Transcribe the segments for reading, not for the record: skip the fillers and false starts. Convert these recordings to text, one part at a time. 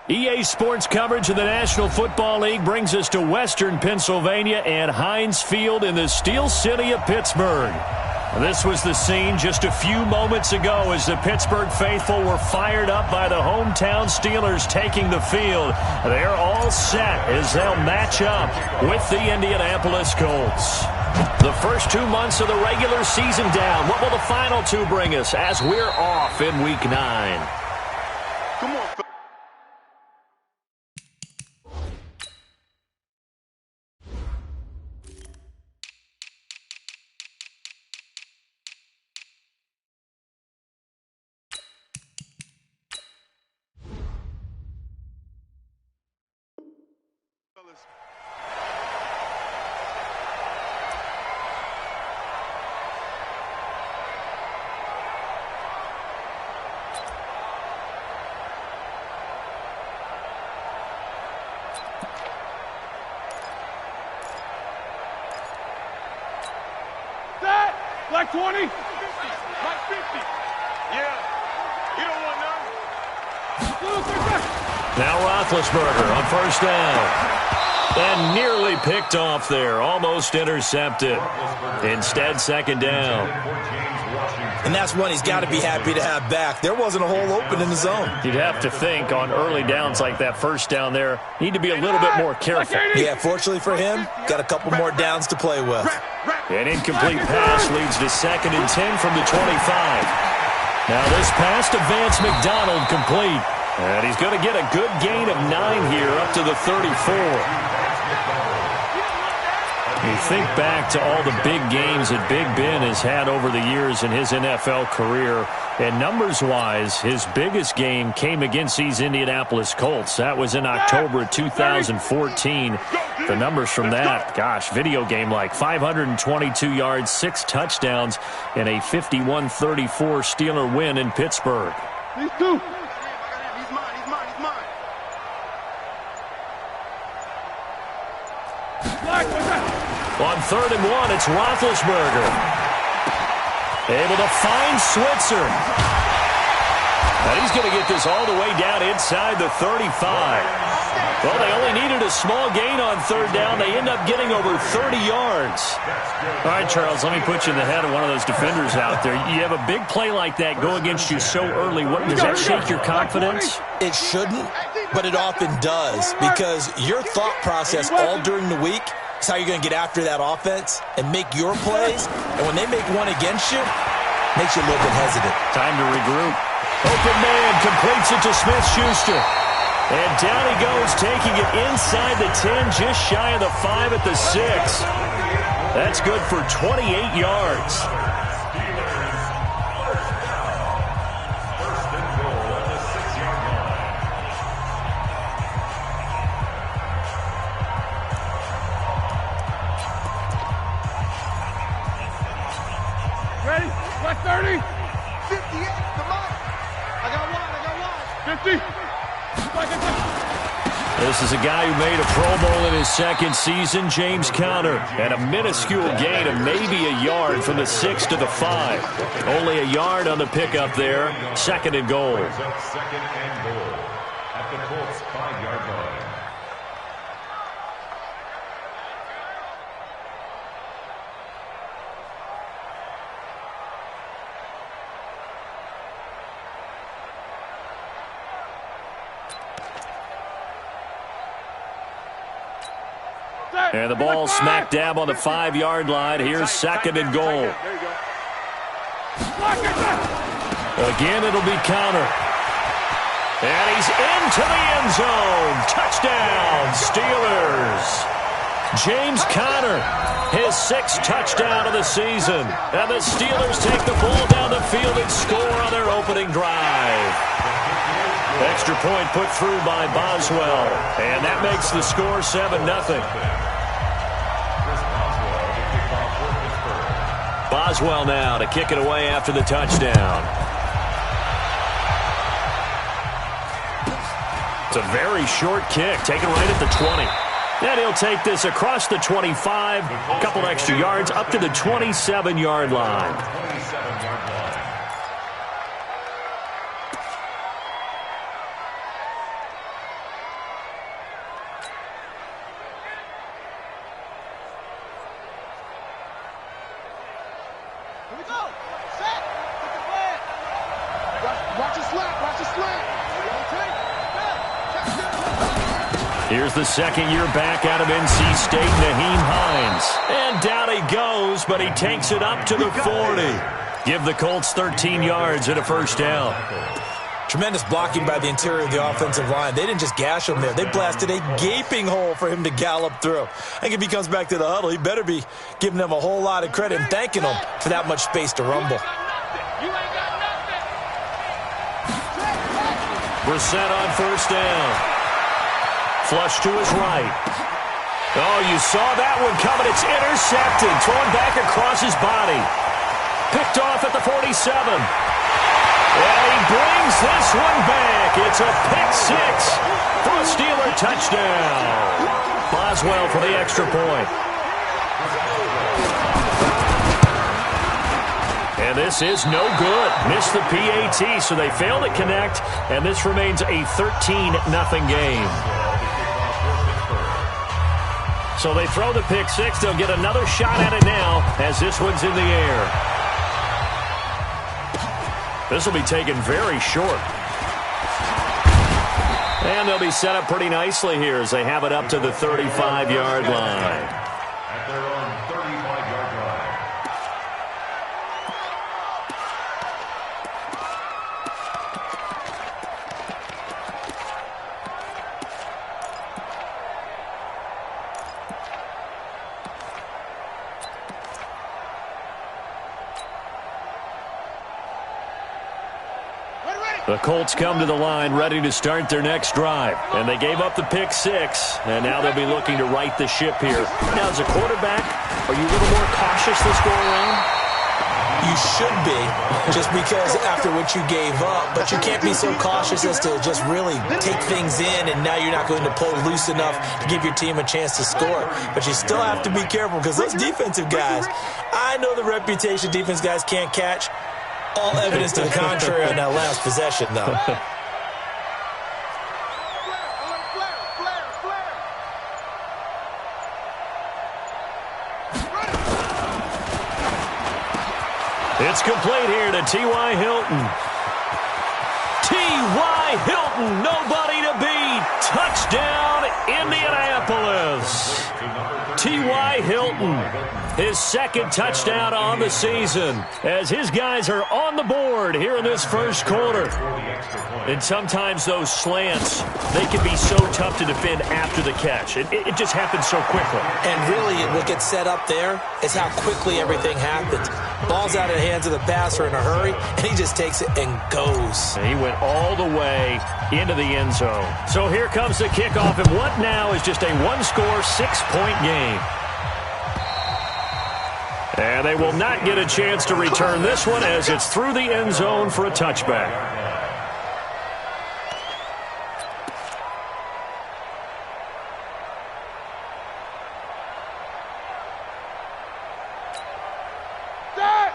EA Sports coverage of the National Football League brings us to Western Pennsylvania and Heinz Field in the Steel City of Pittsburgh. This was the scene just a few moments ago as the Pittsburgh faithful were fired up by the hometown Steelers taking the field. They're all set as they'll match up with the Indianapolis Colts. The first 2 months of the regular season down. What will the final two bring us as we're off in Week 9? Come on. Like 20? Like 50. Yeah. You don't want none. Now Roethlisberger on first down. And nearly picked off there. Almost intercepted. Instead, second down. And that's one he's got to be happy to have back. There wasn't a hole open in the zone. You'd have to think on early downs like that first down there, need to be a little bit more careful. Yeah, fortunately for him, got a couple more downs to play with. An incomplete pass leads to 2nd and 10 from the 25. Now this pass to Vance McDonald complete. And he's going to get a good gain of 9 here up to the 34. You think back to all the big games that Big Ben has had over the years in his NFL career, and numbers-wise, his biggest game came against these Indianapolis Colts. That was in October 2014. The numbers from that, gosh, video game like 522 yards, 6 touchdowns, and a 51-34 Steeler win in Pittsburgh. These two. On 3rd and 1, it's Roethlisberger. Able to find Switzer. And he's going to get this all the way down inside the 35. Well, they only needed a small gain on 3rd down. They end up getting over 30 yards. All right, Charles, let me put you in the head of one of those defenders out there. You have a big play like that go against you so early. What, does that shake your confidence? It shouldn't, but it often does, because your thought process all during the week is how you're going to get after that offense and make your plays. And when they make one against you, makes you a little bit hesitant. Time to regroup. Open man completes it to Smith-Schuster. And down he goes, taking it inside the 10, just shy of the 5 at the 6. That's good for 28 yards. Ready? What, 30? 58. Come on. I got one. 50. This is a guy who made a Pro Bowl in his 2nd season, James Conner, and a minuscule gain of maybe a yard from the 6 to the 5. Only a yard on the pickup there. 2nd and goal. 2nd and goal at the Colts 5-yard line. And the ball smack dab on the 5-yard line. Here's 2nd and goal. Again, it'll be Conner. And he's into the end zone. Touchdown, Steelers. James Conner, his 6th touchdown of the season. And the Steelers take the ball down the field and score on their opening drive. Extra point put through by Boswell. And that makes the score 7-0. Boswell now to kick it away after the touchdown. It's a very short kick, taken right at the 20. And he'll take this across the 25, a couple extra yards, up to the 27-yard line. Here we go. Set. Get the flag. Watch your slant. Watch your slant. Okay. Here's the second year back out of NC State, Nyheim Hines. And down he goes, but he takes it up to the 40. Give the Colts 13 yards and a first down. Tremendous blocking by the interior of the offensive line. They didn't just gash him there. They blasted a gaping hole for him to gallop through. I think if he comes back to the huddle, he better be giving them a whole lot of credit and thanking them for that much space to rumble. Brissett on first down. Flush to his right. Oh, you saw that one coming. It's intercepted. Thrown back across his body. Picked off at the 47. And he brings this one back. It's a pick six for a Steeler touchdown. Boswell for the extra point. And this is no good. Missed the PAT, so they fail to connect. And this remains a 13-0 game. So they throw the pick six. They'll get another shot at it now as this one's in the air. This will be taken very short. And they'll be set up pretty nicely here as they have it up to the 35-yard line. At their own 35-yard line. The Colts come to the line ready to start their next drive. And they gave up the pick six, and now they'll be looking to right the ship here. Now, as a quarterback, are you a little more cautious this go-around? You should be, just because after what you gave up. But you can't be so cautious as to just really take things in, and now you're not going to play loose enough to give your team a chance to score. But you still have to be careful because those defensive guys, I know the reputation defense guys can't catch. All evidence to the contrary on that last possession, though. It's complete here to T.Y. Hilton. T.Y. Hilton, nobody to beat. Touchdown, Indianapolis. T.Y. Hilton, his second touchdown on the season as his guys are on the board here in this first quarter. And sometimes those slants, they can be so tough to defend after the catch. It just happens so quickly. And really, what gets set up there is how quickly everything happens. Ball's out of the hands of the passer in a hurry, and he just takes it and goes. And he went all the way into the end zone. So here comes the kickoff, and what now is just a one-score, 6-point game. And they will not get a chance to return this one as it's through the end zone for a touchback.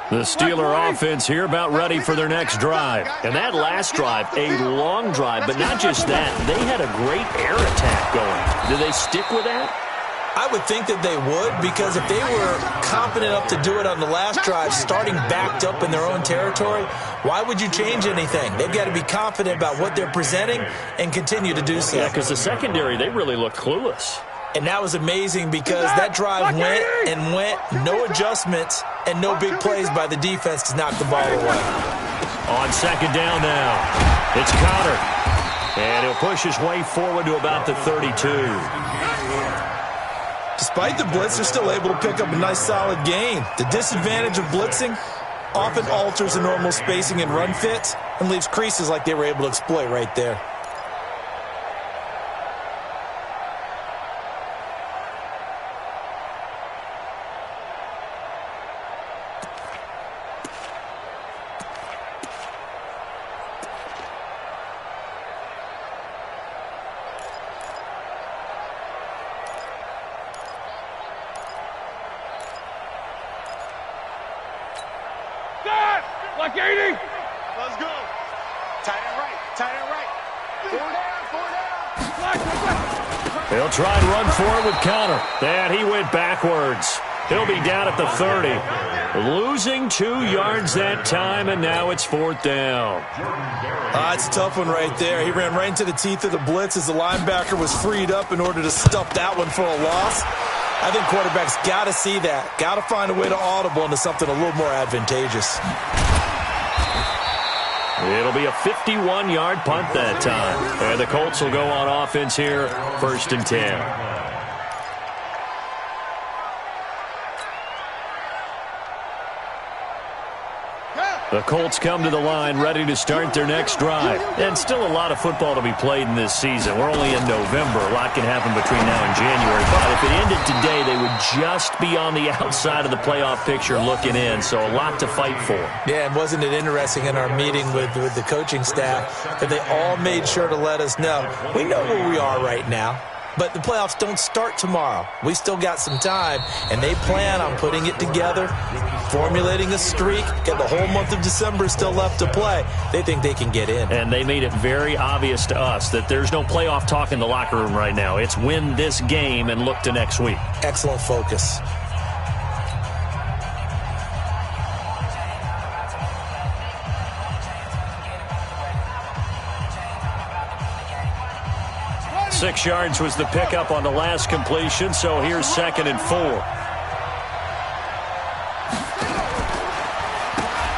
The Steeler offense here about ready for their next drive. And that last drive, a long drive, but not just that. They had a great air attack going. Do they stick with that? I would think that they would, because if they were confident enough to do it on the last drive, starting backed up in their own territory, why would you change anything? They've got to be confident about what they're presenting and continue to do so. Yeah, because the secondary, they really look clueless. And that was amazing because that drive went and went, no adjustments and no big plays by the defense to knock the ball away. On second down now, it's Connor. And he'll push his way forward to about the 32. Despite the blitz, they're still able to pick up a nice solid gain. The disadvantage of blitzing often alters the normal spacing and run fits and leaves creases like they were able to exploit right there. Like 80. Let's go. Tight end right. Tight end right. Four down. They'll try and run for it with Connor. And he went backwards. He'll be down at the 30. Losing 2 yards that time, and now it's 4th down. It's a tough one right there. He ran right into the teeth of the blitz as the linebacker was freed up in order to stuff that one for a loss. I think quarterbacks got to see that. Got to find a way to audible into something a little more advantageous. It'll be a 51-yard punt that time. And the Colts will go on offense here, 1st and 10. The Colts come to the line ready to start their next drive. And still a lot of football to be played in this season. We're only in November. A lot can happen between now and January. But if it ended today, they would just be on the outside of the playoff picture looking in. So a lot to fight for. Yeah, and wasn't it interesting in our meeting with the coaching staff that they all made sure to let us know, we know where we are right now. But the playoffs don't start tomorrow. We still got some time, and they plan on putting it together, formulating a streak, get the whole month of December still left to play. They think they can get in. And they made it very obvious to us that there's no playoff talk in the locker room right now. It's win this game and look to next week. Excellent focus. Six yards was the pickup on the last completion, so here's 2nd and 4.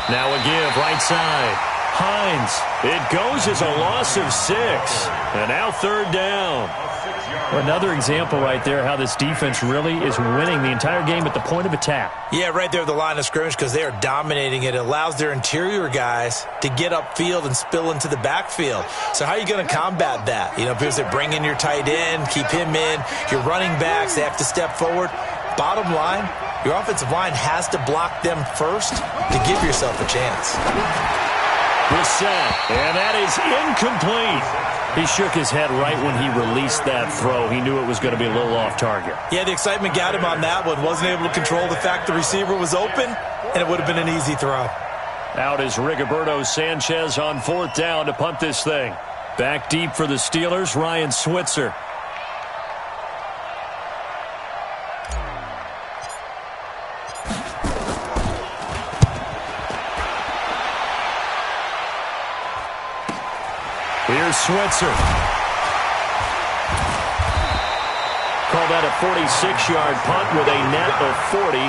Now a give, right side. Hines. It goes as a loss of 6. And now 3rd down. Another example right there how this defense really is winning the entire game at the point of attack. Yeah, right there at the line of scrimmage because they are dominating it. It allows their interior guys to get upfield and spill into the backfield. So how are you going to combat that? You know, because they bring in your tight end, keep him in. Your running backs, they have to step forward. Bottom line, your offensive line has to block them first to give yourself a chance. The set, and that is incomplete. He shook his head right when he released that throw. He knew it was going to be a little off target. Yeah, the excitement got him on that one. Wasn't able to control the fact the receiver was open, and it would have been an easy throw. Out is Rigoberto Sanchez on 4th down to punt this thing. Back deep for the Steelers, Ryan Switzer. Here's Switzer. Call that a 46-yard punt with a net of 40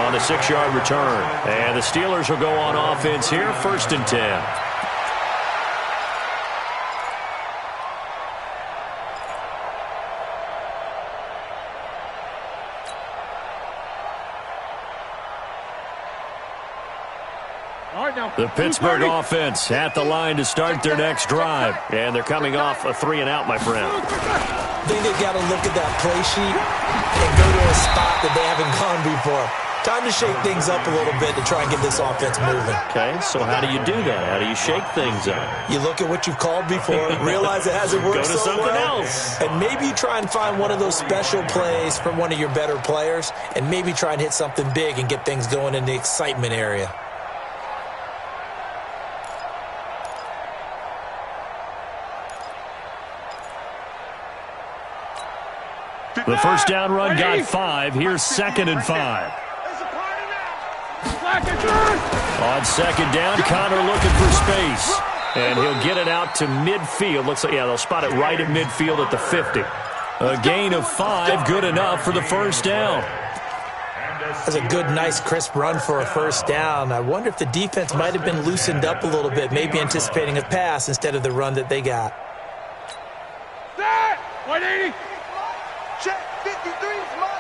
on the 6-yard return. And the Steelers will go on offense here, 1st and 10. The Pittsburgh offense at the line to start their next drive. And they're coming off a 3-and-out, my friend. I think they've got to look at that play sheet and go to a spot that they haven't gone before. Time to shake things up a little bit to try and get this offense moving. Okay, so how do you do that? How do you shake things up? You look at what you've called before, realize it hasn't worked go to so something well, else. and maybe you try and find one of those special plays from one of your better players, and maybe try and hit something big and get things going in the excitement area. The first down run got 5. Here's 2nd and 5. On 2nd down, Connor looking for space. And he'll get it out to midfield. Looks like, yeah, they'll spot it right at midfield at the 50. A gain of 5, good enough for the first down. That's a good, nice, crisp run for a first down. I wonder if the defense might have been loosened up a little bit, maybe anticipating a pass instead of the run that they got. 180. Check 53 is mine.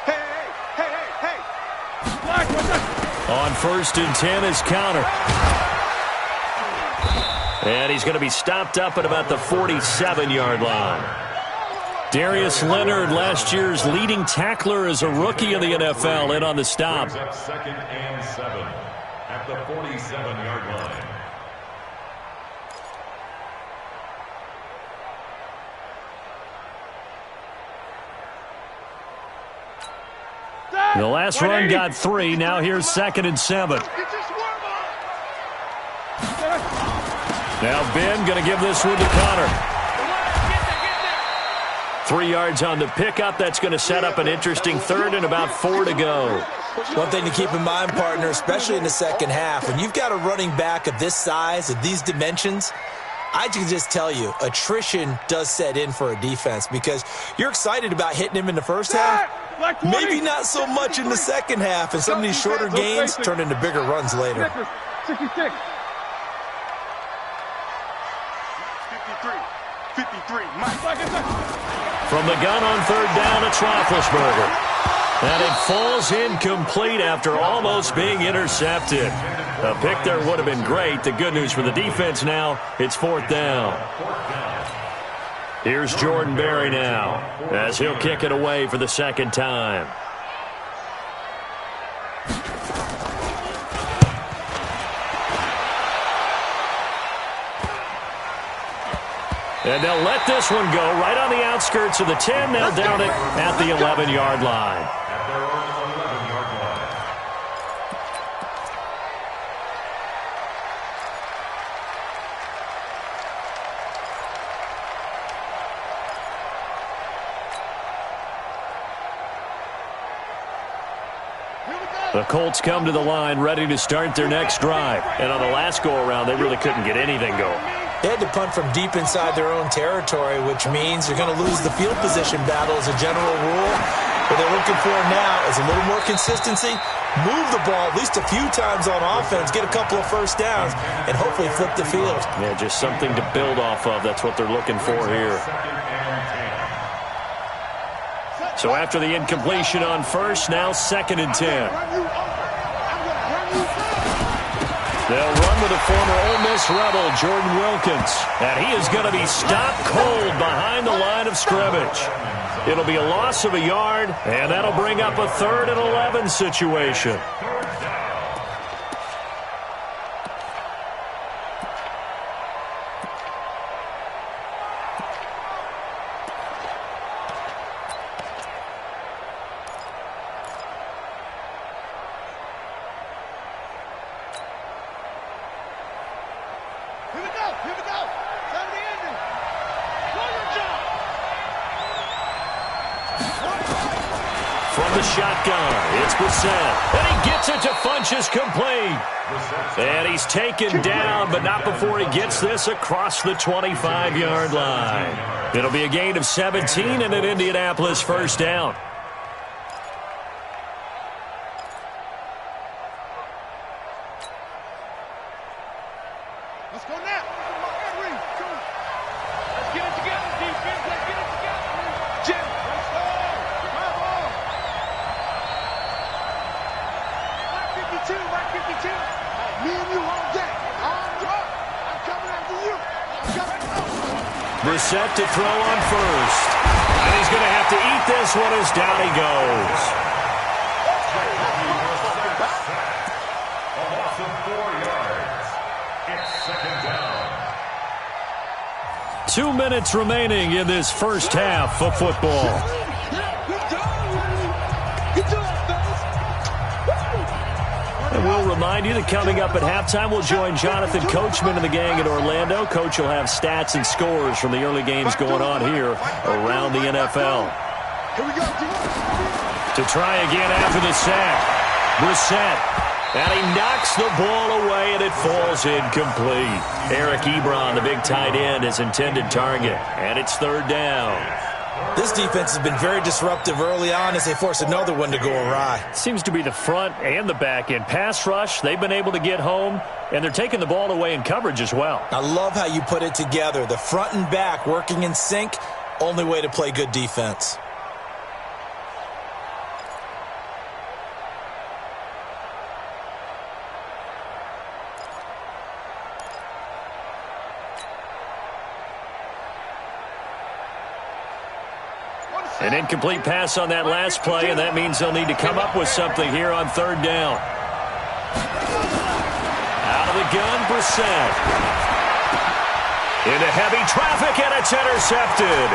Hey. Black, what's up? On 1st and 10 is Connor. And he's going to be stopped up at about the 47-yard line. Darius Leonard, last year's leading tackler as a rookie in the NFL, in on the stop. 2nd and 7 at the 47-yard line. The last run got 3. Now here's 2nd and 7. Now Ben going to give this one to Connor. 3 yards on the pickup. That's going to set up an interesting third and about 4 to go. One thing to keep in mind, partner, especially in the second half, when you've got a running back of this size, of these dimensions, I can just tell you, attrition does set in for a defense because you're excited about hitting him in the first half. Maybe not so much in the second half, and some of these shorter gains turn into bigger runs later. 63. 53, Mike. From the gun on third down, it's Roethlisberger. And it falls incomplete after almost being intercepted. A pick there would have been great. The good news for the defense now, it's 4th down. Here's Jordan Berry now as he'll kick it away for the second time. And they'll let this one go right on the outskirts of the 10. They'll down it at the 11-yard line. The Colts come to the line ready to start their next drive. And on the last go-around, they really couldn't get anything going. They had to punt from deep inside their own territory, which means they're going to lose the field position battle as a general rule. What they're looking for now is a little more consistency, move the ball at least a few times on offense, get a couple of first downs, and hopefully flip the field. Yeah, just something to build off of. That's what they're looking for here. So after the incompletion on first, now 2nd and 10. They'll run with a former Ole Miss Rebel, Jordan Wilkins. And he is going to be stopped cold behind the line of scrimmage. It'll be a loss of a yard, and that'll bring up a 3rd and 11 situation. Shotgun. It's Brissett. And he gets it to Funchess complete. And he's taken down, but not before he gets this across the 25-yard line. It'll be a gain of 17 and an Indianapolis first down. Let's go now. Let's get it together, defense. Let's get it together. Jim, let's go. Mark 52. Me and you all day. Arms up. I'm coming after you. Brissett to throw on first. And he's going to have to eat this one as down he goes. A loss of 4 yards. It's 2nd down. 2 minutes remaining in this first half of football. And we'll remind you that coming up at halftime, we'll join Jonathan Coachman and the gang in Orlando. Coach will have stats and scores from the early games going on here around the NFL. To try again after the sack, Brissett. And he knocks the ball away, and it falls incomplete. Eric Ebron, the big tight end, his intended target. And it's 3rd down. This defense has been very disruptive early on as they force another one to go awry. Seems to be the front and the back end. Pass rush, they've been able to get home, and they're taking the ball away in coverage as well. I love how you put it together. The front and back working in sync, only way to play good defense. An incomplete pass on that last play, and that means they'll need to come up with something here on 3rd down. Out of the gun, Brissett. Into heavy traffic, and it's intercepted.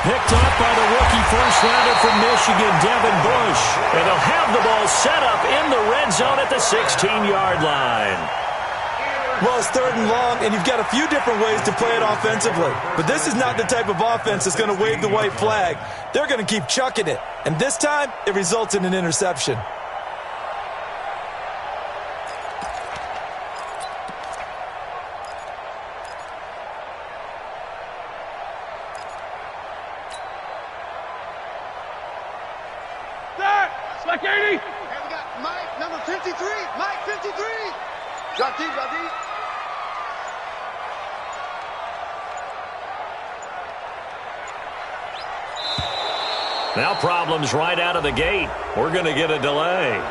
Picked up by the rookie first-rounder from Michigan, Devin Bush. And they'll have the ball set up in the red zone at the 16-yard line. Well, it's 3rd and long, and you've got a few different ways to play it offensively. But this is not the type of offense that's going to wave the white flag. They're going to keep chucking it. And this time, it results in an interception. Slack 80. Hey, we got Mike, number 53. Mike, 53. Drop deep, drop deep. Now problems right out of the gate. We're going to get a delay.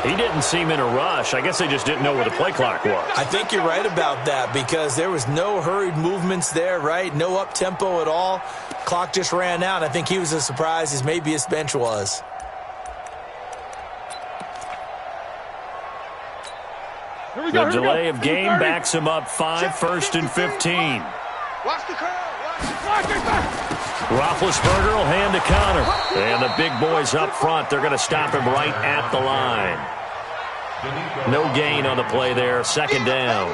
He didn't seem in a rush. I guess they just didn't know where the play clock was. I think you're right about that because there was no hurried movements there, right? No up-tempo at all. Clock just ran out. I think he was as surprised as maybe his bench was. The delay of game backs him up 5, 1st and 15. Watch the curl. Roethlisberger will hand a counter. And the big boys up front, they're going to stop him right at the line. No gain on the play there. 2nd down.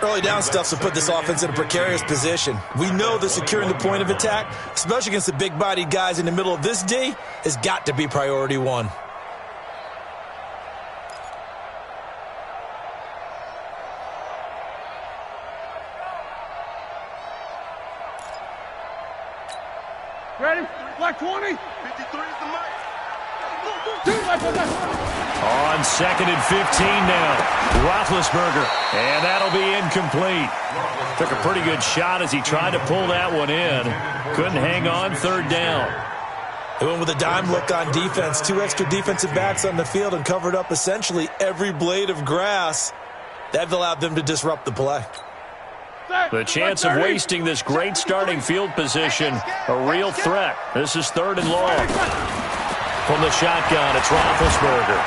Early down stuff will put this offense in a precarious position. We know that securing the point of attack, especially against the big-bodied guys in the middle of this D, has got to be priority 1. Ready? Black 20. 53 is the mic. On 2nd and 15 now. Roethlisberger. And that'll be incomplete. Took a pretty good shot as he tried to pull that one in. Couldn't hang on. 3rd down. They went with a dime look on defense. 2 extra defensive backs on the field and covered up essentially every blade of grass. That allowed them to disrupt the play. The chance of wasting this great starting field position, a real threat. This is 3rd and long. From the shotgun, it's Roethlisberger.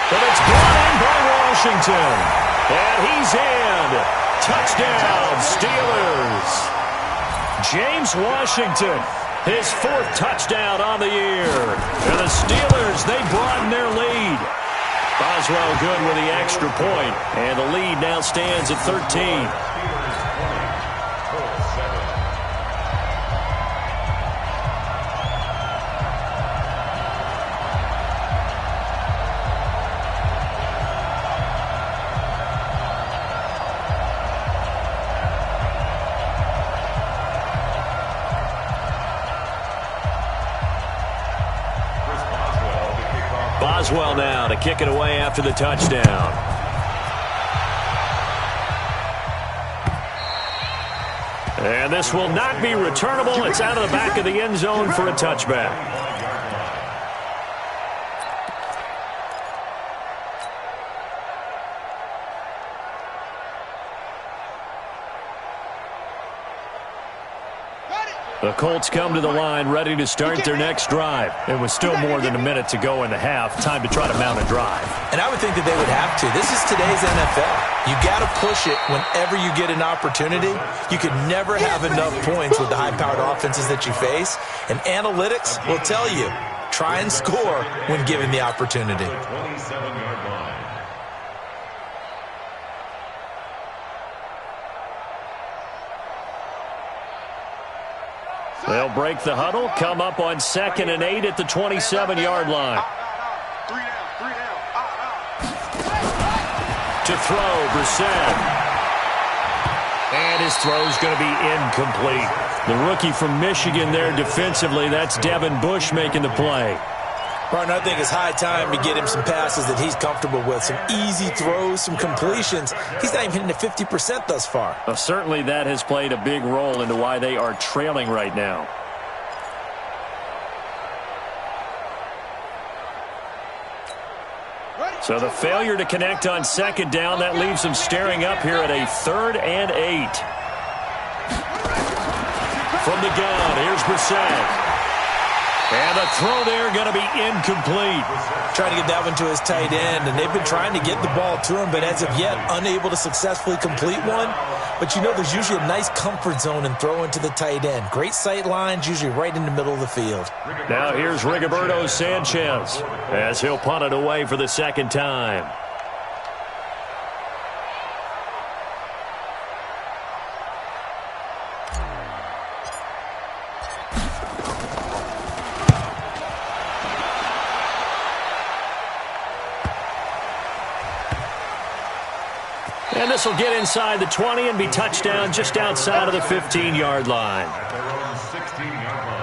But it's brought in by Washington. And he's in. Touchdown, Steelers. James Washington, his 4th touchdown on the year. And the Steelers, they broaden their lead. Boswell good with the extra point. And the lead now stands at 13. Boswell now to kick it away after the touchdown. And this will not be returnable. It's out of the back of the end zone for a touchback. The Colts come to the line ready to start their next drive. It was still more than a minute to go in the half. Time to try to mount a drive. And I would think that they would have to. This is today's NFL. You got to push it whenever you get an opportunity. You can never have enough points with the high-powered offenses that you face. And analytics will tell you, try and score when given the opportunity. 27-yard line. They'll break the huddle, come up on 2nd and 8 at the 27-yard line. To throw, Brissett. And his throw's going to be incomplete. The rookie from Michigan there defensively, that's Devin Bush making the play. Martin, I think it's high time to get him some passes that he's comfortable with. Some easy throws, some completions. He's not even hitting the 50% thus far. Well, certainly that has played a big role into why they are trailing right now. So the failure to connect on 2nd down, that leaves them staring up here at a 3rd and 8. From the gun, here's Brissett. And the throw there going to be incomplete. Trying to get that one to his tight end, and they've been trying to get the ball to him, but as of yet, unable to successfully complete one. But you know there's usually a nice comfort zone in throwing to the tight end. Great sight lines, usually right in the middle of the field. Now here's Rigoberto Sanchez as he'll punt it away for the 2nd time. And this will get inside the 20 and be touchdown just outside of the 15-yard line. At their own 16-yard line.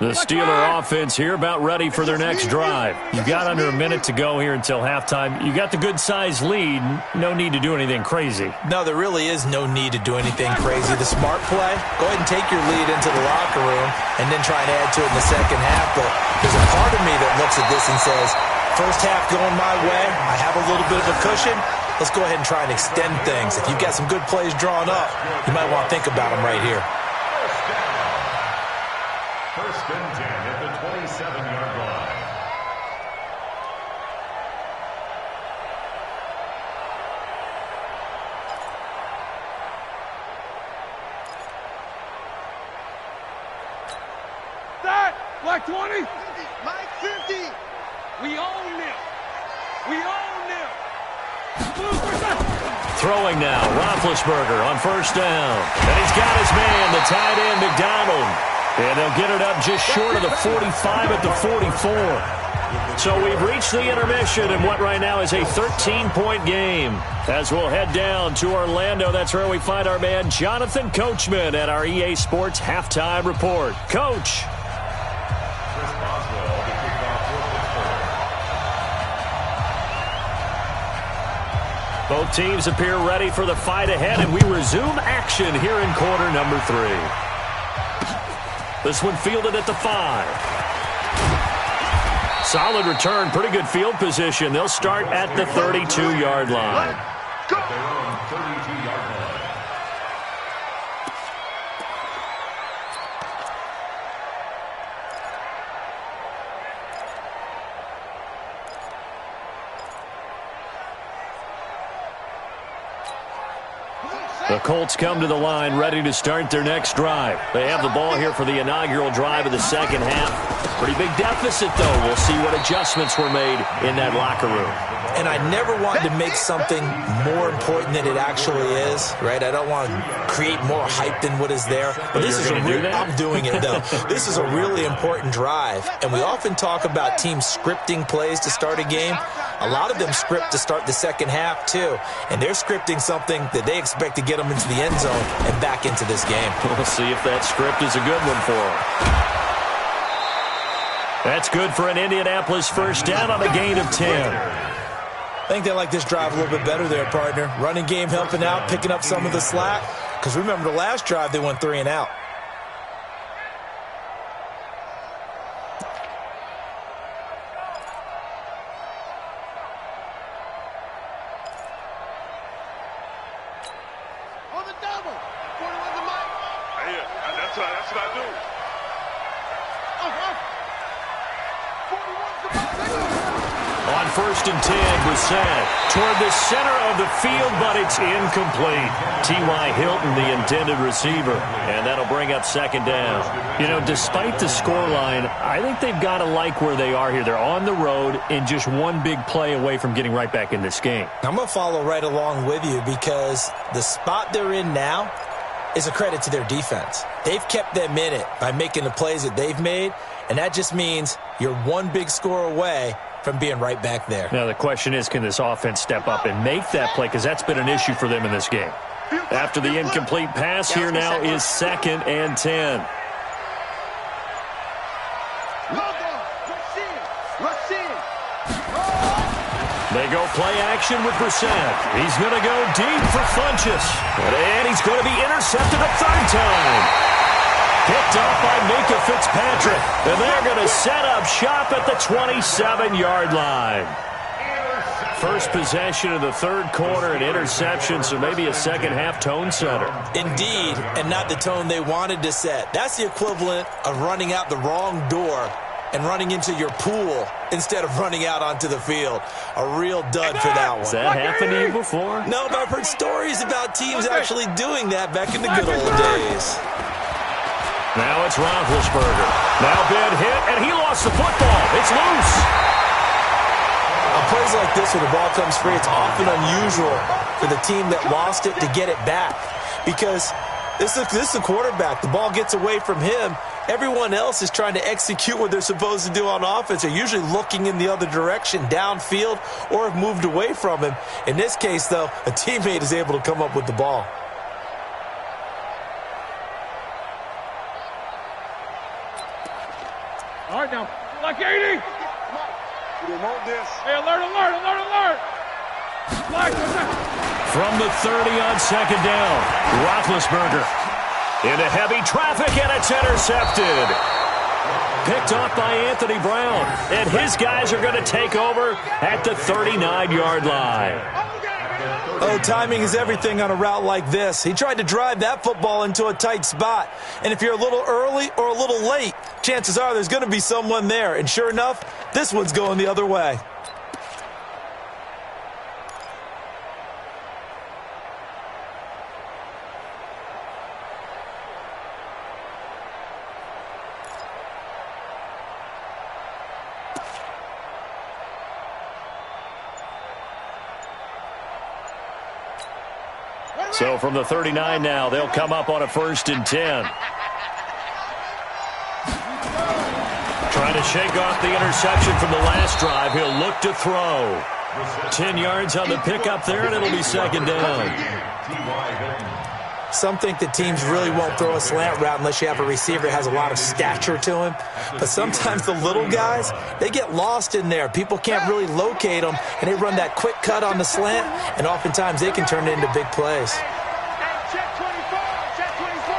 The Steeler offense here about ready for their next drive. You've got under a minute to go here until halftime. You got the good-sized lead. No need to do anything crazy. No, there really is no need to do anything crazy. The smart play, go ahead and take your lead into the locker room and then try and add to it in the second half. But there's a part of me that looks at this and says, first half going my way, I have a little bit of a cushion. Let's go ahead and try and extend things. If you've got some good plays drawn up, you might want to think about them right here. First and 10 at the 27-yard line. That! Black 20! Mike 50! We own them! We own them! Blue, first down! Throwing now, Roethlisberger on first down. And he's got his man, the tight end, McDonald. And they'll get it up just short of the 45 at the 44. So we've reached the intermission in what right now is a 13-point game. As we'll head down to Orlando, that's where we find our man Jonathan Coachman at our EA Sports Halftime Report. Coach. Chris Boswell, the kickoff for Pittsburgh. Both teams appear ready for the fight ahead, and we resume action here in quarter number 3. This one fielded at the 5. Solid return, pretty good field position. They'll start at the 32-yard line. At their own 32-yard line. The Colts come to the line ready to start their next drive. They have the ball here for the inaugural drive of the second half. Pretty big deficit, though. We'll see what adjustments were made in that locker room. And I never want to make something more important than it actually is, right? I don't want to create more hype than what is there. But this is I'm doing it, though. This is a really important drive. And we often talk about teams scripting plays to start a game. A lot of them script to start the second half, too. And they're scripting something that they expect to get them into the end zone and back into this game. We'll see if that script is a good one for them. That's good for an Indianapolis first down on a gain of 10. I think they like this drive a little bit better there, partner. Running game helping out, picking up some of the slack. Because remember, the last drive, they went 3 and out. On the double. 41 to Mike. Yeah, that's what I do. 41 to Mike. On first and 10, Brissett toward the center of the field, but it's incomplete. T.Y. Hilton, the intended receiver, and that'll bring up second down. You know, despite the scoreline, I think they've got to like where they are here. They're on the road and just one big play away from getting right back in this game. I'm going to follow right along with you because the spot they're in now is a credit to their defense. They've kept them in it by making the plays that they've made, and that just means you're one big score away from being right back there. Now, the question is, can this offense step up and make that play? Because that's been an issue for them in this game. After the incomplete pass, here now is second and 10. They go play action with Brissett. He's going to go deep for Funchess. And he's going to be intercepted a third time. Picked off by Minka Fitzpatrick. And they're going to set up shop at the 27-yard line. First possession of the third quarter, an interception, so maybe a second-half tone setter. Indeed, and not the tone they wanted to set. That's the equivalent of running out the wrong door and running into your pool instead of running out onto the field. A real dud for that one. Has that happened to you before? No, but I've heard stories about teams actually doing that back in the good old days. Now it's Roethlisberger. Now big hit, and he lost the football. It's loose. A plays like this where the ball comes free, it's often unusual for the team that lost it to get it back because this is a quarterback. The ball gets away from him. Everyone else is trying to execute what they're supposed to do on offense. They're usually looking in the other direction, downfield, or have moved away from him. In this case, though, a teammate is able to come up with the ball. All right, now, like 80. We don't want this. Hey, alert. From the 30 on second down, Roethlisberger into heavy traffic, and it's intercepted. Picked off by Anthony Brown, and his guys are going to take over at the 39-yard line. Oh, timing is everything on a route like this. He tried to drive that football into a tight spot. And if you're a little early or a little late, chances are there's going to be someone there. And sure enough, this one's going the other way. So from the 39 now, they'll come up on a 1st and 10. Trying to shake off the interception from the last drive. He'll look to throw. 10 yards on the pickup there, and it'll be second down. Some think that teams really won't throw a slant route unless you have a receiver that has a lot of stature to him. But sometimes the little guys, they get lost in there. People can't really locate them, and they run that quick cut on the slant, and oftentimes they can turn it into big plays. Check 24. Check 24.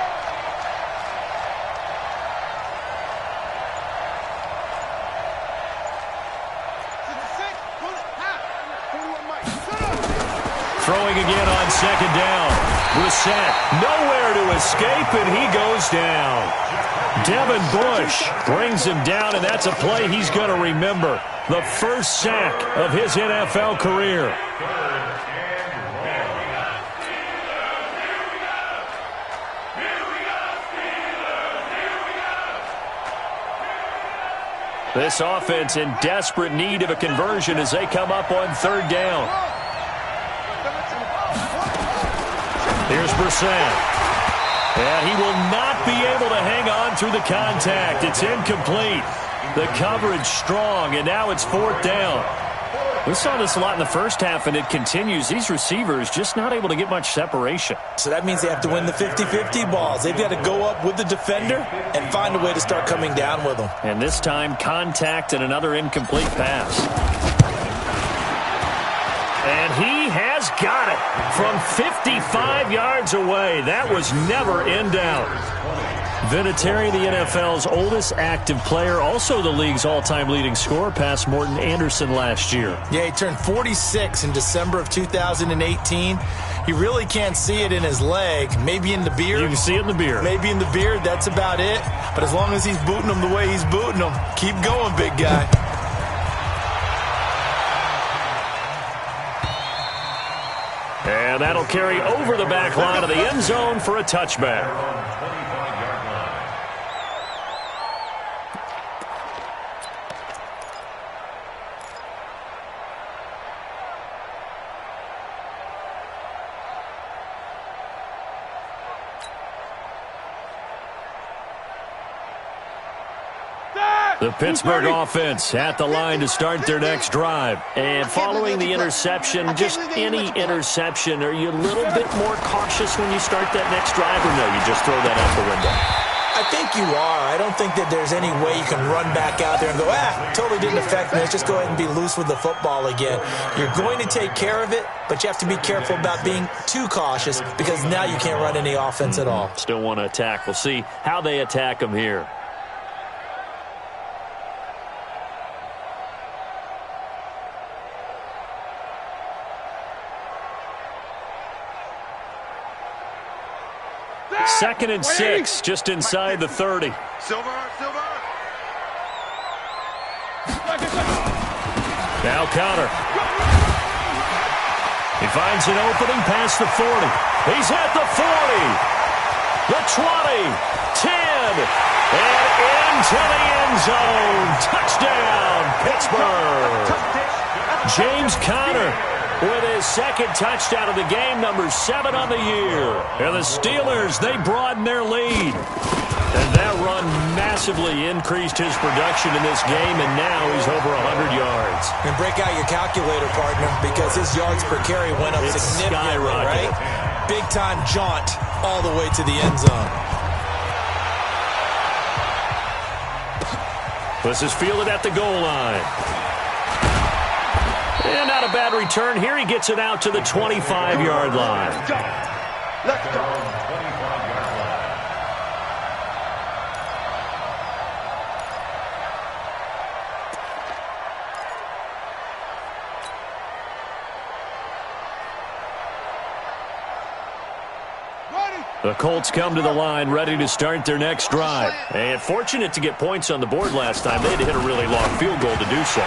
Throwing again on second down. Brissett nowhere to escape, and he goes down. Devin Bush brings him down, and that's a play he's going to remember. The first sack of his NFL career. This offense in desperate need of a conversion as they come up on 3rd down. Here's Brissett. And he will not be able to hang on through the contact. It's incomplete. The coverage strong, and now it's 4th down. We saw this a lot in the first half, and it continues. These receivers just not able to get much separation. So that means they have to win the 50-50 balls. They've got to go up with the defender and find a way to start coming down with them. And this time, contact and another incomplete pass. And he has got it from 55 yards away. That was never in doubt. Vinatieri, the NFL's oldest active player, also the league's all-time leading scorer, past Morton Anderson last year. Yeah, he turned 46 in December of 2018. You really can't see it in his leg. Maybe in the beard. You can see it in the beard. Maybe in the beard, that's about it. But as long as he's booting them the way he's booting them, keep going, big guy. And that'll carry over the back line of the end zone for a touchback. The Pittsburgh offense at the line to start their next drive. And following the interception, just any interception, are you a little bit more cautious when you start that next drive, or no, you just throw that out the window? I think you are. I don't think that there's any way you can run back out there and go, totally didn't affect me. Let's just go ahead and be loose with the football again. You're going to take care of it, but you have to be careful about being too cautious because now you can't run any offense at all. Still want to attack. We'll see how they attack them here. Second and 6, just inside the 30. Silver. Now counter. He finds an opening past the 40. He's at the 40. The 20. 10. And into the end zone. Touchdown, Pittsburgh. James Conner with his second touchdown of the game, number 7 on the year. And the Steelers, they broaden their lead. And that run massively increased his production in this game, and now he's over 100 yards. And break out your calculator, partner, because his yards per carry went up significantly, right? Big-time jaunt all the way to the end zone. This is fielded at the goal line. And not a bad return here. He gets it out to the 25-yard line. Let's go. The Colts come to the line ready to start their next drive. And fortunate to get points on the board last time. They had to hit a really long field goal to do so.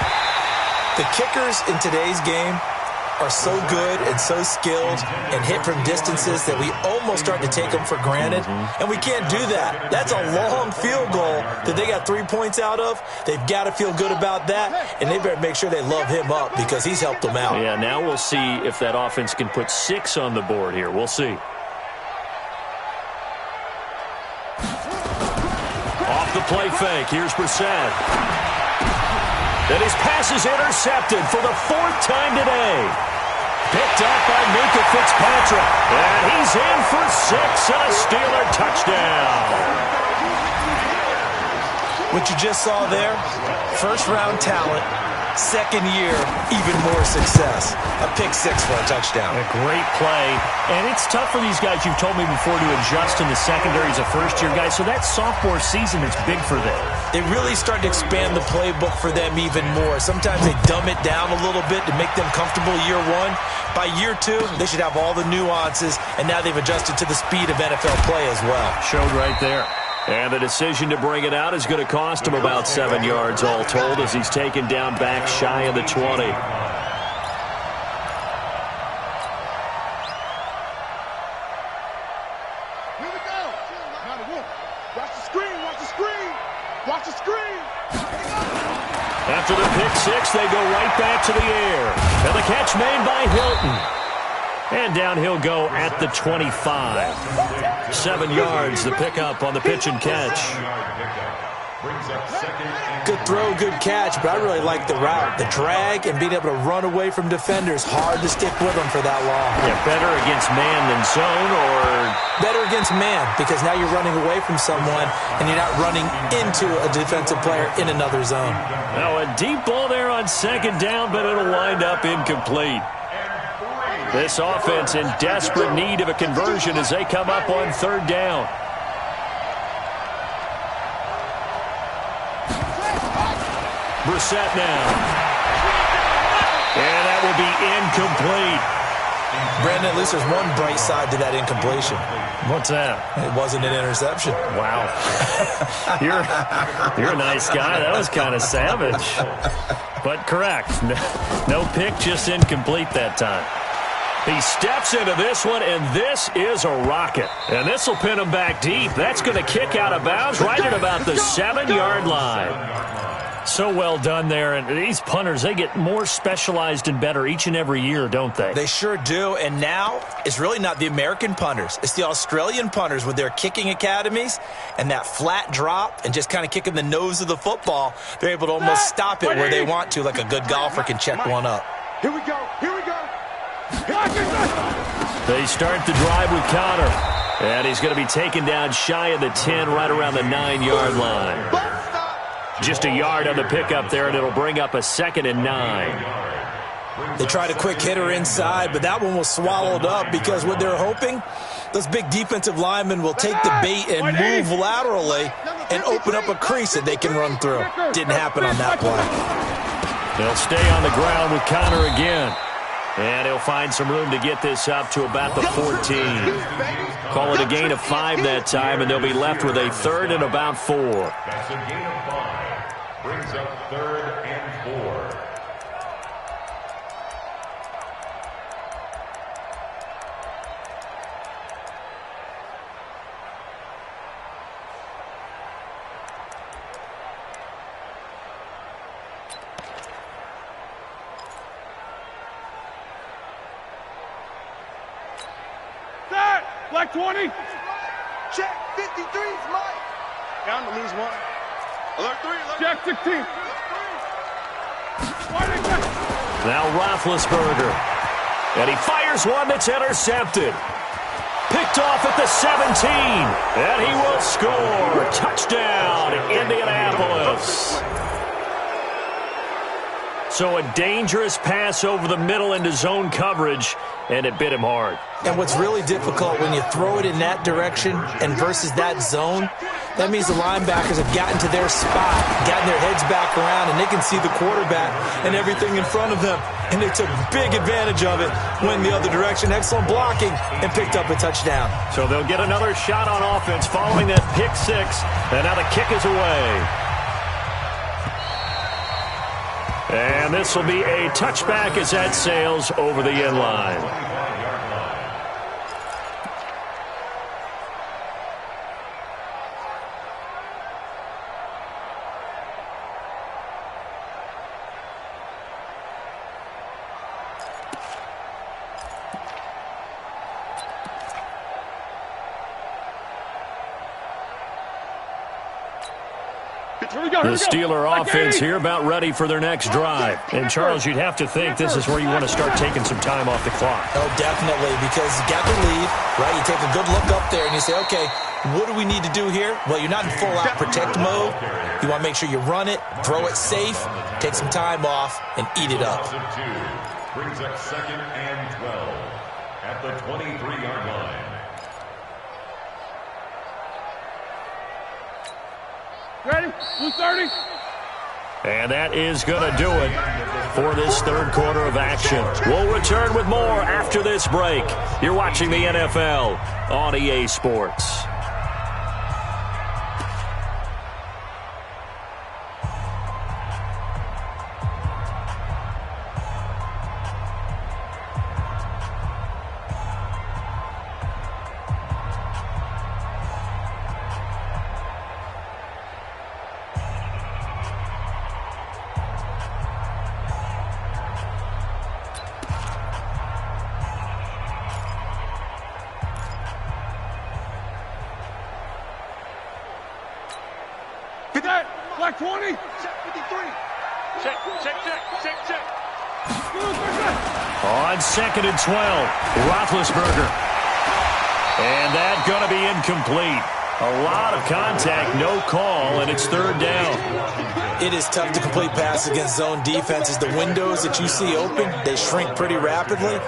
The kickers in today's game are so good and so skilled and hit from distances that we almost start to take them for granted. And we can't do that. That's a long field goal that they got 3 points out of. They've got to feel good about that, and they better make sure they love him up because he's helped them out. Yeah, now we'll see if that offense can put 6 on the board here. We'll see. Off the play fake, here's Brissett. And his pass is intercepted for the 4th time today. Picked up by Minka Fitzpatrick. And he's in for 6 and a Steeler touchdown. What you just saw there, first-round talent, second year, even more success. A pick 6 for a touchdown. A great play. And it's tough for these guys, you've told me before, to adjust in the secondary as a first-year guy. So that sophomore season is big for them. They really start to expand the playbook for them even more. Sometimes they dumb it down a little bit to make them comfortable year 1. By year 2, they should have all the nuances, and now they've adjusted to the speed of NFL play as well. Showed right there. And the decision to bring it out is going to cost him about 7 yards all told as he's taken down back shy of the 20. Here we go. Watch the screen. Watch the screen. Watch the screen. After the pick 6, they go right back to the air. And the catch made by Hilton. And down he'll go at the 25. 7 yards, the pickup on the pitch and catch. Good throw, good catch, but I really like the route. The drag and being able to run away from defenders, hard to stick with them for that long. Yeah, better against man than zone, or better against man, because now you're running away from someone and you're not running into a defensive player in another zone. Now a deep ball there on 2nd down, but it'll wind up incomplete. This offense in desperate need of a conversion as they come up on 3rd down. Brissett now. And that will be incomplete. Brandon, at least there's one bright side to that incompletion. What's that? It wasn't an interception. Wow. You're a nice guy. That was kind of savage. But correct. No pick, just incomplete that time. He steps into this one, and this is a rocket. And this will pin him back deep. That's going to kick out of bounds right at about the 7-yard line. So well done there. And these punters, they get more specialized and better each and every year, don't they? They sure do. And now it's really not the American punters. It's the Australian punters with their kicking academies and that flat drop and just kind of kicking the nose of the football. They're able to almost stop it where they want to, like a good golfer can check one up. Here we go. Here we go. They start the drive with Conner. And he's going to be taken down shy of the 10, right around the 9-yard line. Just a yard on the pickup there, and it'll bring up a 2nd and 9. They tried a quick hitter inside, but that one was swallowed up because what they're hoping, those big defensive linemen will take the bait and move laterally and open up a crease that they can run through. Didn't happen on that play. They'll stay on the ground with Conner again. And he'll find some room to get this up to about the 14. Call it a gain of 5 that time, and they'll be left with a 3rd and about 4. That's a gain of 5. Brings up 3rd and 4. Black 20. Check 53's Mike. Down to lose one. Alert 3. Check 16. Now Roethlisberger. And he fires one that's intercepted. Picked off at the 17. And he will score. Touchdown, Indianapolis. So a dangerous pass over the middle into zone coverage, and it bit him hard. And what's really difficult when you throw it in that direction and versus that zone, that means the linebackers have gotten to their spot, gotten their heads back around, and they can see the quarterback and everything in front of them. And they took big advantage of it, went the other direction, excellent blocking, and picked up a touchdown. So they'll get another shot on offense following that pick six, and now the kick is away. And this will be a touchback as that sails over the end line. The Steeler offense here about ready for their next drive. And, Charles, you'd have to think this is where you want to start taking some time off the clock. Oh, definitely, because you got the lead, right? You take a good look up there and you say, okay, what do we need to do here? Well, you're not in full-out protect mode. You want to make sure you run it, throw it safe, take some time off, and eat it up. Brings up 2nd and 12 at the 23-yard line. Ready? 230. And that is going to do it for this third quarter of action. We'll return with more after this break. You're watching the NFL on EA Sports. Black 20. Check 53. Check. On 2nd and 12, Roethlisberger. And that's going to be incomplete. A lot of contact, no call, and it's third down. It is tough to complete passes against zone defenses. The windows that you see open, they shrink pretty rapidly.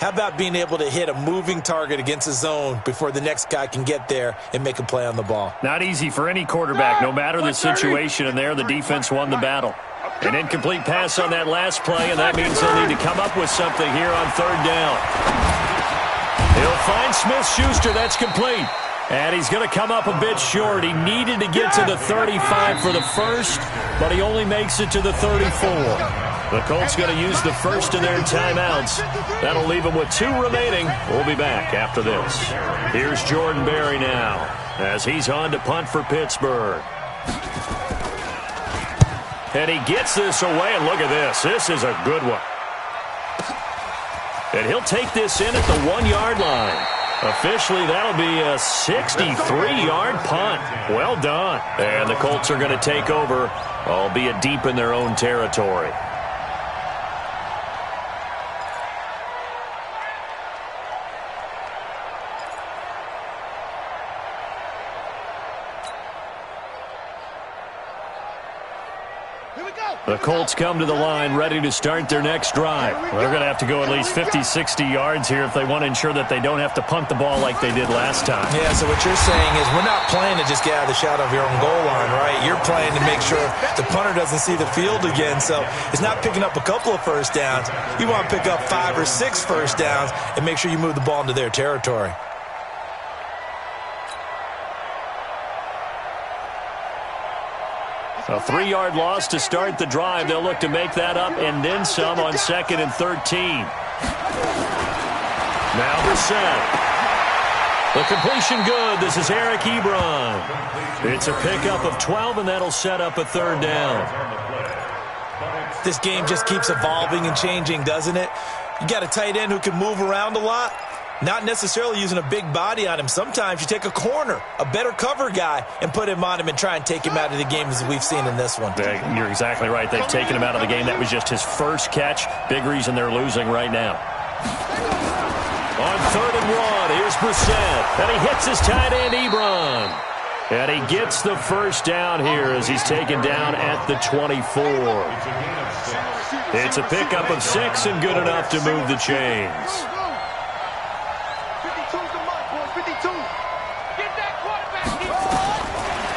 How about being able to hit a moving target against a zone before the next guy can get there and make a play on the ball? Not easy for any quarterback, no matter the situation, and there the defense won the battle. An incomplete pass on that last play, and that means they'll need to come up with something here on third down. He'll find Smith-Schuster. That's complete. And he's going to come up a bit short. He needed to get to the 35 for the first, but he only makes it to the 34. The Colts going to use the first of their timeouts. That'll leave them with 2 remaining. We'll be back after this. Here's Jordan Berry now as he's on to punt for Pittsburgh. And he gets this away, and look at this. This is a good one. And he'll take this in at the 1-yard line. Officially, that'll be a 63-yard punt. Well done. And the Colts are going to take over, albeit deep in their own territory. The Colts come to the line ready to start their next drive. They're going to have to go at least 50, 60 yards here if they want to ensure that they don't have to punt the ball like they did last time. Yeah, so what you're saying is we're not playing to just get out of the shot of your own goal line, right? You're playing to make sure the punter doesn't see the field again. So it's not picking up a couple of first downs. You want to pick up 5 or 6 first downs and make sure you move the ball into their territory. A 3-yard loss to start the drive. They'll look to make that up and then some on 2nd and 13. Now Brissett. The completion good. This is Eric Ebron. It's a pickup of 12, and that'll set up a third down. This game just keeps evolving and changing, doesn't it? You got a tight end who can move around a lot. Not necessarily using a big body on him. Sometimes you take a corner, a better cover guy, and put him on him and try and take him out of the game as we've seen in this one. You're exactly right. They've taken him out of the game. That was just his first catch. Big reason they're losing right now. On 3rd and 1, here's Brissett. And he hits his tight end, Ebron. And he gets the first down here as he's taken down at the 24. It's a pickup of 6 and good enough to move the chains.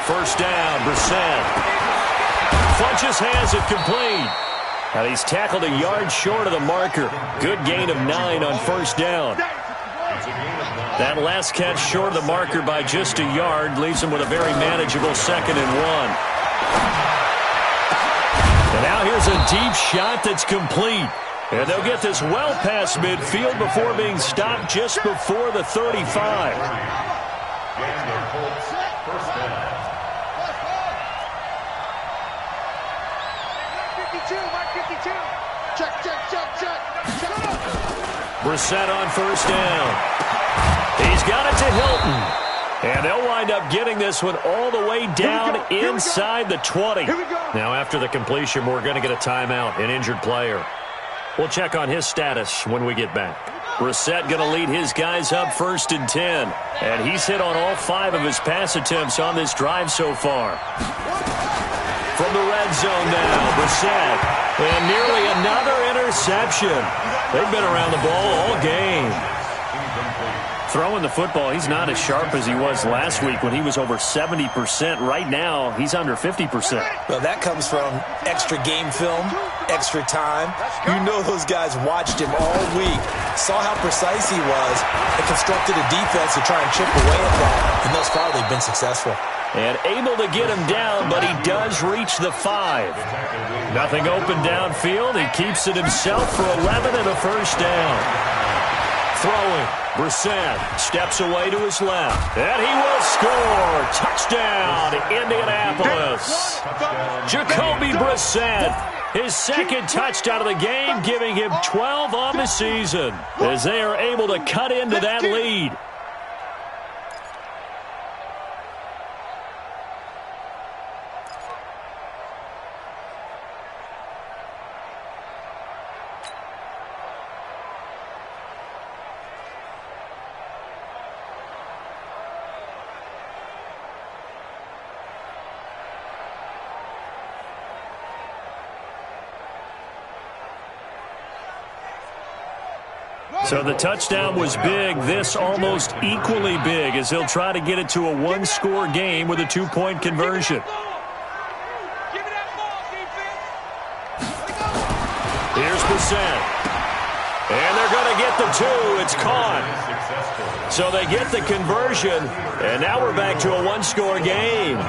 First down, Brissett. Funches has it complete. And he's tackled a yard short of the marker. Good gain of 9 on first down. That last catch short of the marker by just a yard leaves him with a very manageable 2nd and 1. And now here's a deep shot that's complete. And they'll get this well past midfield before being stopped just before the 35. Brissett on first down. He's got it to Hilton. And they'll wind up getting this one all the way down inside the 20. Now after the completion, we're going to get a timeout, an injured player. We'll check on his status when we get back. Brissett going to lead his guys up 1st and 10. And he's hit on all 5 of his pass attempts on this drive so far. From the red zone now, Brissett. And nearly another interception. They've been around the ball all game. Throwing the football, he's not as sharp as he was last week when he was over 70%. Right now, he's under 50%. Well, that comes from extra game film, extra time. You know those guys watched him all week, saw how precise he was, and constructed a defense to try and chip away at that. And thus far, they've been successful. And able to get him down, but he does reach the 5. Nothing open downfield. He keeps it himself for 11 and a first down. Throwing. Brissett steps away to his left. And he will score. Touchdown, Indianapolis. Jacoby Brissett, his 2nd touchdown of the game, giving him 12 on the season as they are able to cut into that lead. So the touchdown was big. This almost equally big as he'll try to get it to a 1-score game with a 2-point conversion. Here's Brissett. And they're going to get the 2. It's caught. So they get the conversion, and now we're back to a 1-score game.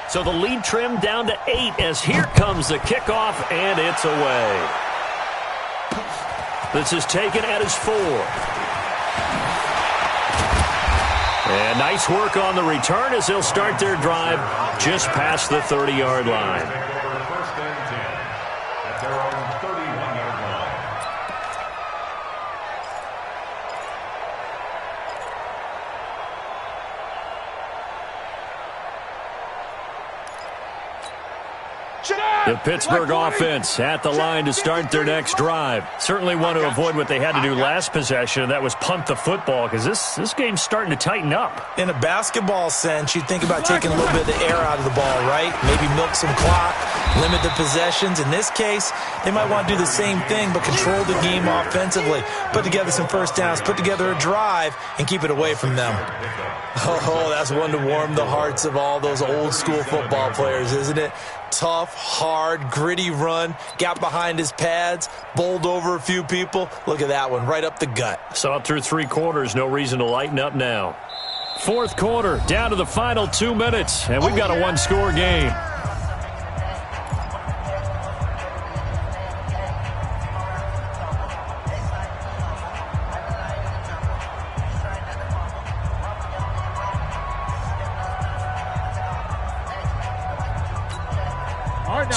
So the lead trimmed down to 8 as here comes the kickoff, and it's away. This is taken at his 4. And nice work on the return as they'll start their drive just past the 30-yard line. First and 10 at their own 31-yard line. The Pittsburgh offense at the line to start their next drive. Certainly want to avoid what they had to do last possession, and that was punt the football, because this game's starting to tighten up. In a basketball sense, you think about taking a little bit of the air out of the ball, right? Maybe milk some clock, limit the possessions. In this case, they might want to do the same thing, but control the game offensively. Put together some first downs, put together a drive, and keep it away from them. Oh, that's one to warm the hearts of all those old school football players, isn't it? Tough, hard, gritty run, got behind his pads, bowled over a few people. Look at that one, right up the gut. Saw it through 3 quarters, no reason to lighten up now. 4th quarter, down to the final 2 minutes, and we've got a 1-score game.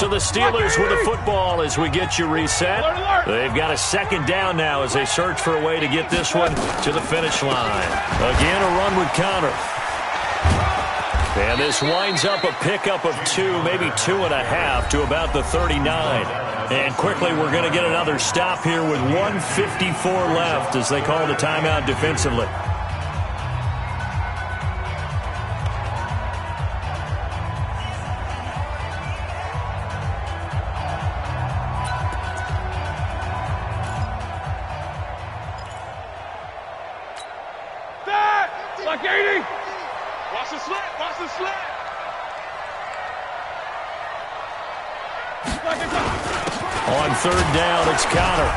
So the Steelers with the football as we get you reset. They've got a second down now as they search for a way to get this one to the finish line. Again, a run with Connor. And this winds up a pickup of 2, maybe 2.5 to about the 39. And quickly we're going to get another stop here with 1:54 left as they call the timeout defensively. Like 80. Watch the slant. Watch the slant. On third down, it's Connor.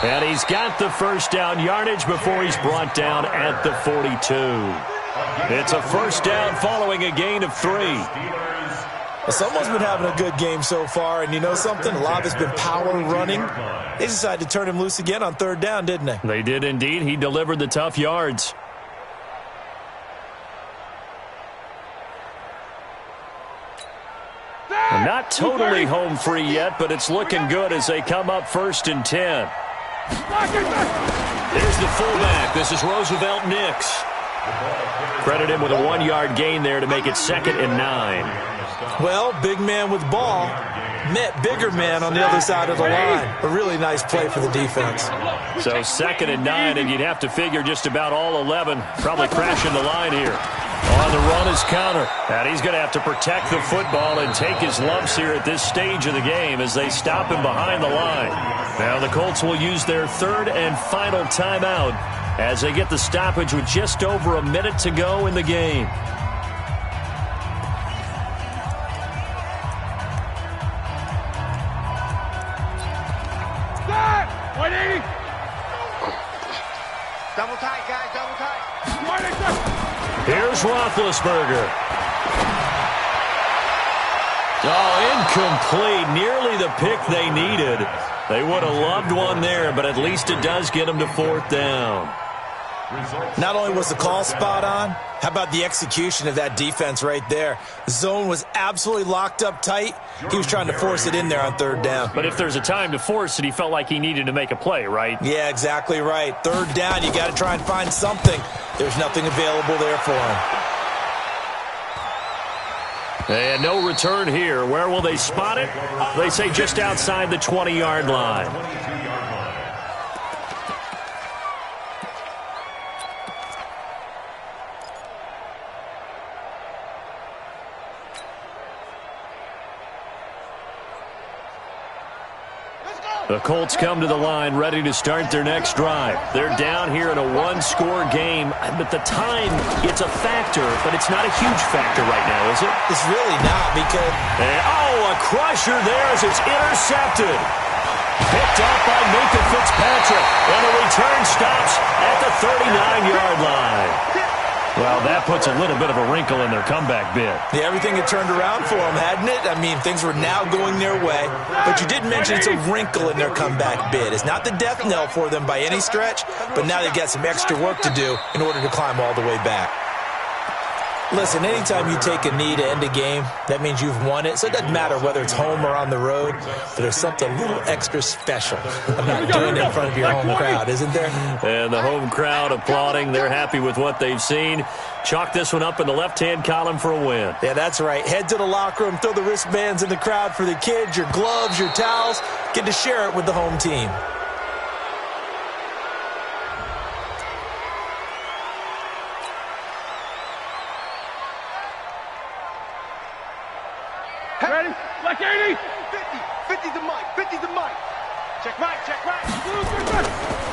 And he's got the first down yardage before he's brought down at the 42. It's a first down following a gain of 3. Well, someone's been having a good game so far, and you know something? A lot has been power running. They decided to turn him loose again on third down, didn't they? They did indeed. He delivered the tough yards. Not totally home free yet, but it's looking good as they come up 1st and 10. Here's the fullback. This is Roosevelt Nix. Credit him with a 1-yard gain there to make it 2nd and 9. Well, big man with ball met bigger man on the other side of the line. A really nice play for the defense. So 2nd and 9, and you'd have to figure just about all 11 probably crashing the line here. On the run is Connor. And he's going to have to protect the football and take his lumps here at this stage of the game as they stop him behind the line. Now the Colts will use their 3rd and final timeout as they get the stoppage with just over a minute to go in the game. Double tight, guys, double tight. Here's Roethlisberger. Oh, incomplete. Nearly the pick they needed. They would have loved one there, but at least it does get them to 4th down. Not only was the call spot on, how about the execution of that defense right there? The zone was absolutely locked up tight. He was trying to force it in there on 3rd down. But if there's a time to force it, he felt like he needed to make a play, right? Yeah, exactly right. 3rd down, you got to try and find something. There's nothing available there for him. And no return here. Where will they spot it? They say just outside the 20-yard line. The Colts come to the line ready to start their next drive. They're down here in a 1-score game. But the time, it's a factor, but it's not a huge factor right now, is it? It's really not because... a crusher there as it's intercepted. Picked up by Minka Fitzpatrick. And the return stops at the 39-yard line. Well, that puts a little bit of a wrinkle in their comeback bid. Yeah, everything had turned around for them, hadn't it? I mean, things were now going their way. But you did mention it's a wrinkle in their comeback bid. It's not the death knell for them by any stretch, but now they've got some extra work to do in order to climb all the way back. Listen, anytime you take a knee to end a game, that means you've won it. So it doesn't matter whether it's home or on the road, but there's something a little extra special about doing it in front of your home crowd, isn't there? And the home crowd applauding. They're happy with what they've seen. Chalk this one up in the left-hand column for a win. Yeah, that's right. Head to the locker room, throw the wristbands in the crowd for the kids, your gloves, your towels. Get to share it with the home team. Ready? Like 80. 50 to Mike, 50 to Mike. Check right, check right.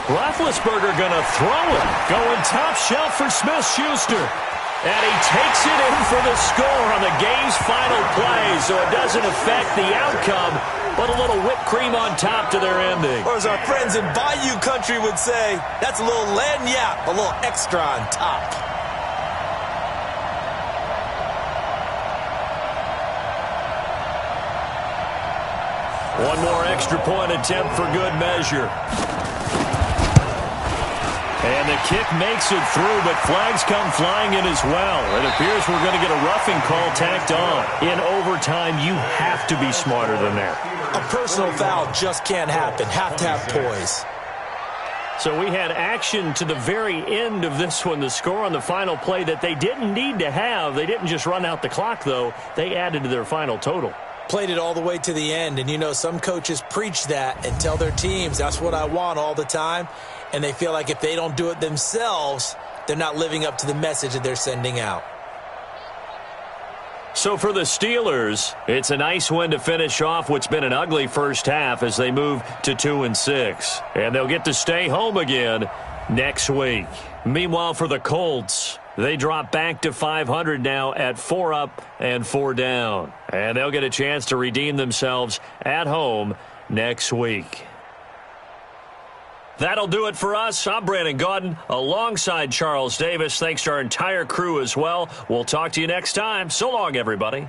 Roethlisberger gonna throw it. Going top shelf for Smith-Schuster. And he takes it in for the score on the game's final play, so it doesn't affect the outcome, but a little whipped cream on top to their ending. Or as our friends in Bayou Country would say, that's a little lagniappe, a little extra on top. One more extra point attempt for good measure. And the kick makes it through, but flags come flying in as well. It appears we're going to get a roughing call tacked on. In overtime, you have to be smarter than that. A personal foul just can't happen. Have to have poise. So we had action to the very end of this one. The score on the final play that they didn't need to have. They didn't just run out the clock, though. They added to their final total. Played it all the way to the end. And, you know, some coaches preach that and tell their teams, that's what I want all the time. And they feel like if they don't do it themselves, they're not living up to the message that they're sending out. So for the Steelers, it's a nice win to finish off what's been an ugly first half as they move to 2-6. And they'll get to stay home again next week. Meanwhile, for the Colts, they drop back to 500 now at 4 up and 4 down. And they'll get a chance to redeem themselves at home next week. That'll do it for us. I'm Brandon Gaudin alongside Charles Davis. Thanks to our entire crew as well. We'll talk to you next time. So long, everybody.